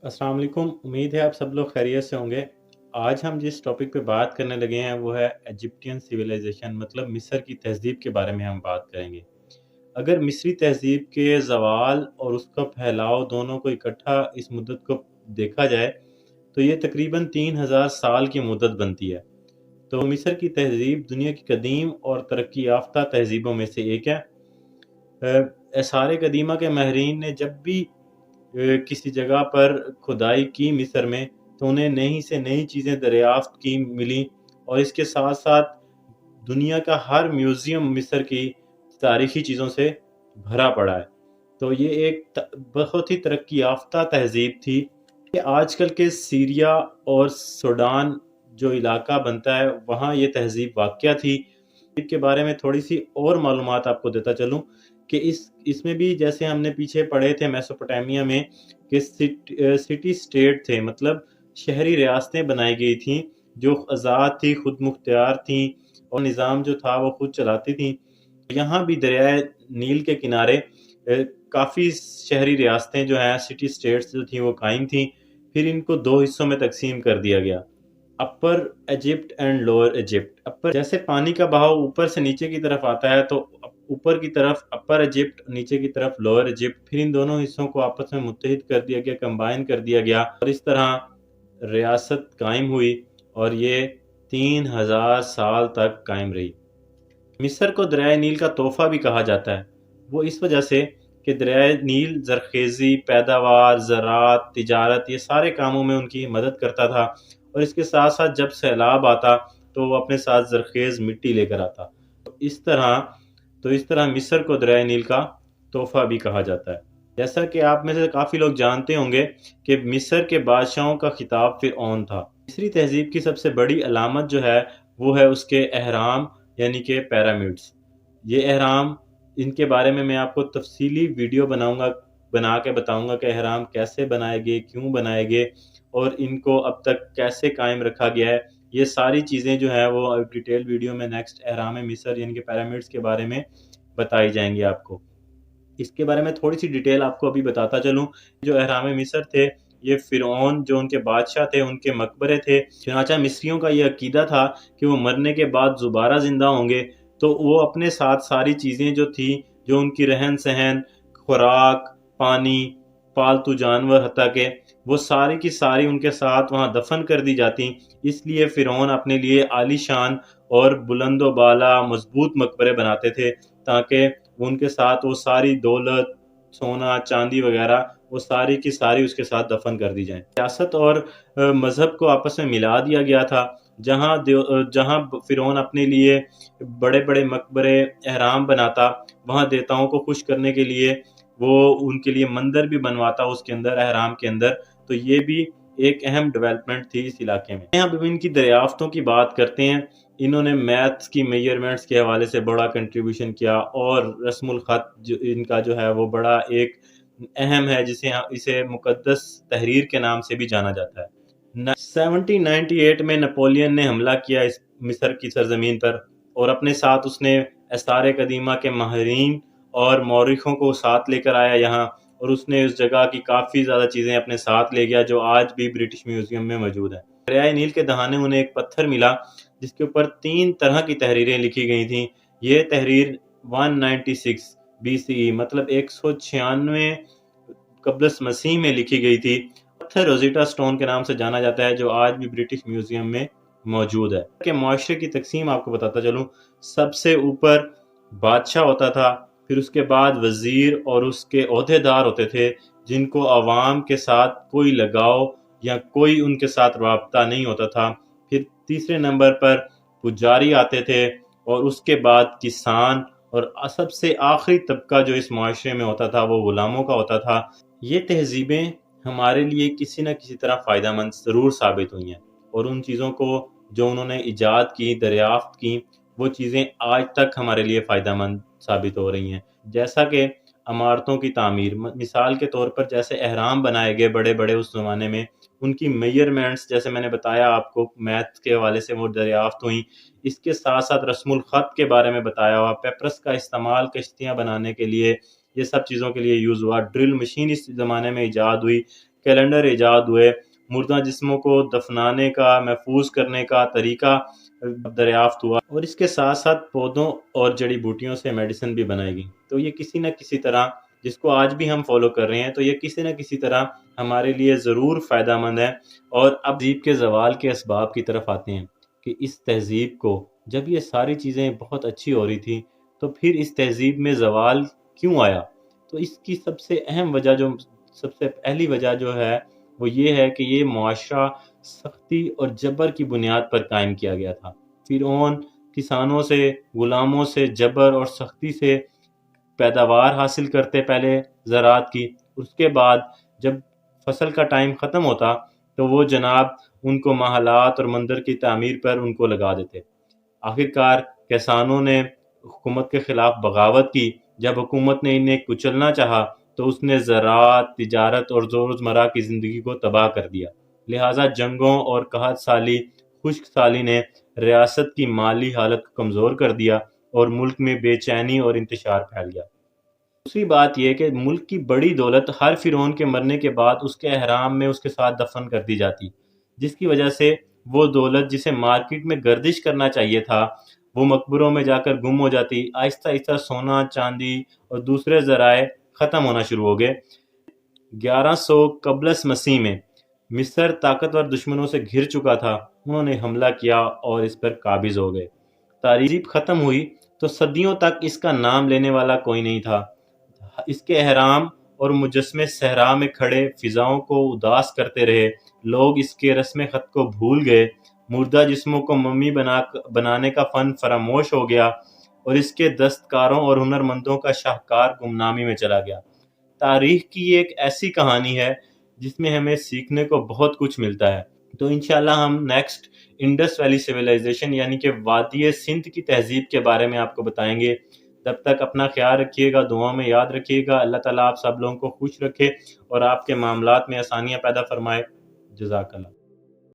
अस्सलाम वालेकुम। उम्मीद है आप सब लोग खैरियत से होंगे। आज हम जिस टॉपिक पे बात करने लगे हैं वो है इजिप्टियन सिविलाइजेशन, मतलब मिस्र की तहज़ीब के बारे में हम बात करेंगे। अगर मिस्री तहज़ीब के ज़वाल और उसका फैलाव दोनों को इकट्ठा इस मुद्दत को देखा जाए तो ये तकरीबन 3000 साल की मुद्दत बनती है। तो मिस्र की तहज़ीब दुनिया की कदीम और तरक्की याफ़्ता तहज़ीबों में से एक है। आसार कदीमा के माहिरीन ने जब भी किसी जगह पर खुदाई की मिस्र में, तो उन्हें नई से नई चीज़ें दरियाफ़्त की मिली और इसके साथ-साथ दुनिया का हर म्यूज़ियम मिस्र की तारीख़ी चीज़ों से भरा पड़ा है। तो ये एक बहुत ही तरक्की याफ़्ता तहज़ीब थी। ये आजकल के सीरिया और सूडान जो इलाका बनता है, वहाँ ये तहज़ीब वाक़या थी। के बारे में थोड़ी-सी और मालूमात आपको देता चलूँ कि इसमें भी जैसे हमने पीछे पढ़े थे मेसोपोटामिया में कि सिटी स्टेट थे, मतलब शहरी रियासतें बनाई गई थीं, जो आज़ाद थी, खुद मुख्तियार थीं और निज़ाम जो था वो खुद चलाती थीं। यहाँ भी दरियाए नील के किनारे काफ़ी शहरी रियासतें जो हैं, सिटी स्टेट्स जो थीं वो कायम थीं। फिर इनको 2 हिस्सों में तक़सीम कर दिया गया। अपर इजिप्ट एंड लोअर इजिप्ट। अपर जैसे पानी का बहाव ऊपर से नीचे की तरफ आता है तो ऊपर की तरफ अपर इजिप्ट, नीचे की तरफ लोअर इजिप्ट, फिर इन दोनों हिस्सों को आपस में मुत्तहिद कर दिया गया, कंबाइन कर दिया गया और इस तरह रियासत कायम हुई और ये 3000 साल तक कायम रही। मिस्र को दरियाए नील का तोहफ़ा भी कहा जाता है। वो इस वजह से कि दरियाए नील ज़रख़ेज़ी, पैदावार, ज़राअत, तिजारत ये सारे कामों में उनकी मदद करता था और इसके साथ-साथ जब सैलाब आता तो वो अपने साथ ज़रख़ेज़ मिट्टी लेकर आता। तो इस तरह मिस्र को दरियाए नील का तोहफ़ा भी कहा जाता है। जैसा कि आप में से काफ़ी लोग जानते होंगे कि मिस्र के बादशाहों का खिताब फ़िरऔन था। मिस्री तहज़ीब की सबसे बड़ी अलामत जो है वो है उसके अहराम यानी कि पिरामिड्स। ये अहराम, इनके बारे में मैं आपको तफ़सीली वीडियो बना के बताऊँगा कि अहराम कैसे बनाए गए, क्यों बनाए गए और इनको अब तक कैसे कायम रखा गया है। ये सारी चीज़ें जो हैं वो डिटेल वीडियो में नेक्स्ट अहराम मिस्र यानी कि पिरामिड्स के बारे में बताई जाएँगी आपको। इसके बारे में थोड़ी-सी डिटेल आपको अभी बताता चलूँ। जो अहराम मिस्र थे, ये फ़िरऔन जो उनके बादशाह थे, उनके मकबरे थे। चुनांचे मिस्रियों का ये अकीदा था कि वो मरने के बाद दोबारा ज़िंदा होंगे, तो वो अपने साथ सारी चीज़ें जो थी, जो उनकी रहन-सहन, खुराक, पानी, पालतू जानवर हत्ता के वो सारी की सारी उनके साथ वहाँ दफ़न कर दी जाती। इसलिए फ़िरऔन अपने लिए आलीशान और बुलंद-ओ-बाला मज़बूत मकबरे बनाते थे, ताकि उनके साथ वो सारी दौलत, सोना, चांदी वग़ैरह वो सारी की सारी उसके साथ दफ़न कर दी जाएँ। सियासत और मज़हब को आपस में मिला दिया गया था। जहाँ फ़िरऔन अपने लिए बड़े-बड़े मकबरे, अहराम बनाता, वहाँ देवताओं को खुश करने के लिए वो उनके लिए मंदिर भी बनवाता उसके अंदर, अहराम के अंदर। तो ये भी एक अहम डेवलपमेंट थी इस इलाके में। यहाँ अब इनकी दरियाफ़्तों की बात करते हैं। इन्होंने मैथ्स की मेजरमेंट्स के हवाले से बड़ा कंट्रीब्यूशन किया और रस्मुल ख़त जो इनका जो है वो बड़ा एक अहम है, इसे मुक़द्दस तहरीर के नाम से भी जाना जाता है। 1798 में नेपोलियन ने हमला किया इस मिस्र की सरज़मीन पर और अपने साथ उसने आसार कदीमा के माहिरीन और मौरिख़ों को साथ लेकर आया यहाँ और उसने उस जगह की काफ़ी ज़्यादा चीज़ें अपने साथ ले गया, जो आज भी ब्रिटिश म्यूज़ियम में मौजूद है। दरियाए नील के दहाने उन्हें एक पत्थर मिला, जिसके ऊपर 3 तरह की तहरीरें लिखी गई थीं। ये तहरीर 196 बीसीई मतलब 196 क़ब्ल मसीह में लिखी गई थी। पत्थर रोज़ेटा स्टोन के नाम से जाना जाता है, जो आज भी ब्रिटिश म्यूज़ियम में मौजूद है। के मुआशरे की तक़सीम आपको बताता चलूँ, सबसे ऊपर बादशाह होता था, फिर उसके बाद वज़ीर और उसके ओहदेदार होते थे, जिनको अवाम के साथ कोई लगाव या कोई उनके साथ राब्ता नहीं होता था। फिर तीसरे नंबर पर पुजारी आते थे और उसके बाद किसान और सबसे आखिरी तबका जो इस मुआशरे में होता था, वो गुलामों का होता था। ये तहज़ीबें हमारे लिए किसी न किसी तरह फ़ायदेमंद ज़रूर साबित हुई हैं और उन चीज़ों को जो उन्होंने इजाद की, दरियाफ़्त की, वो चीज़ें आज तक हमारे लिए फ़ायदेमंद साबित हो रही हैं। जैसा कि इमारतों की तामीर, मिसाल के तौर पर जैसे अहराम बनाए गए बड़े-बड़े उस ज़माने में, उनकी मेजरमेंट्स जैसे मैंने बताया आपको मैथ्स के हवाले से वो दरियाफ़्त हुई। इसके साथ-साथ रस्मुल ख़त के बारे में बताया हुआ, पेपरस का इस्तेमाल कश्तियाँ बनाने के लिए, ये सब चीज़ों के लिए यूज़ हुआ। ड्रिल मशीन इस ज़माने में इजाद हुई, کیلنڈر ایجاد ہوئے، مردہ جسموں کو دفنانے کا، محفوظ کرنے کا طریقہ دریافت ہوا، اور اس کے ساتھ ساتھ پودوں اور جڑی بوٹیوں سے میڈیسن بھی بنائی گئی۔ تو یہ کسی نہ کسی طرح، جس کو آج بھی ہم فالو کر رہے ہیں، تو یہ کسی نہ کسی طرح ہمارے لیے ضرور فائدہ مند ہے۔ اور اب تہذیب کے زوال کے اسباب کی طرف آتے ہیں کہ اس تہذیب کو جب یہ ساری چیزیں بہت اچھی ہو رہی تھی تو پھر اس تہذیب میں زوال کیوں آیا؟ تو اس کی سب سے اہم وجہ، جو سب سے پہلی وجہ جو ہے وہ یہ ہے کہ یہ معاشرہ سختی اور جبر کی بنیاد پر قائم کیا گیا تھا۔ فرعون کسانوں سے، غلاموں سے جبر اور سختی سے پیداوار حاصل کرتے پہلے زراعت کی، اس کے بعد جب فصل کا ٹائم ختم ہوتا تو وہ جناب ان کو محلات اور مندر کی تعمیر پر ان کو لگا دیتے۔ آخرکار کسانوں نے حکومت کے خلاف بغاوت کی۔ جب حکومت نے انہیں کچلنا چاہا تو اس نے زراعت، تجارت اور روزمرہ کی زندگی کو تباہ کر دیا۔ لہٰذا جنگوں اور قحط سالی، خشک سالی نے ریاست کی مالی حالت کو کمزور کر دیا اور ملک میں بے چینی اور انتشار پھیل گیا۔ دوسری بات یہ کہ ملک کی بڑی دولت ہر فرعون کے مرنے کے بعد اس کے احرام میں اس کے ساتھ دفن کر دی جاتی، جس کی وجہ سے وہ دولت جسے مارکیٹ میں گردش کرنا چاہیے تھا وہ مقبروں میں جا کر گم ہو جاتی۔ آہستہ آہستہ سونا، چاندی اور دوسرے ذرائع ختم ہونا شروع ہو گئے۔ 1100 قبل مسیح میں مصر طاقتور دشمنوں سے گھر چکا تھا، انہوں نے حملہ کیا اور اس پر قابض ہو گئے۔ تہذیب ختم ہوئی تو صدیوں تک اس کا نام لینے والا کوئی نہیں تھا۔ اس کے احرام اور مجسمے صحرا میں کھڑے فضاؤں کو اداس کرتے رہے، لوگ اس کے رسم خط کو بھول گئے، مردہ جسموں کو ممی بنانے کا فن فراموش ہو گیا اور اس کے دستکاروں اور ہنرمندوں کا شاہکار گمنامی میں چلا گیا۔ تاریخ کی یہ ایک ایسی کہانی ہے جس میں ہمیں سیکھنے کو بہت کچھ ملتا ہے۔ تو انشاءاللہ ہم نیکسٹ انڈس ویلی سویلائزیشن یعنی کہ وادی سندھ کی تہذیب کے بارے میں آپ کو بتائیں گے۔ تب تک اپنا خیال رکھیے گا، دعاؤں میں یاد رکھیے گا۔ اللہ تعالیٰ آپ سب لوگوں کو خوش رکھے اور آپ کے معاملات میں آسانیاں پیدا فرمائے۔ جزاک اللہ۔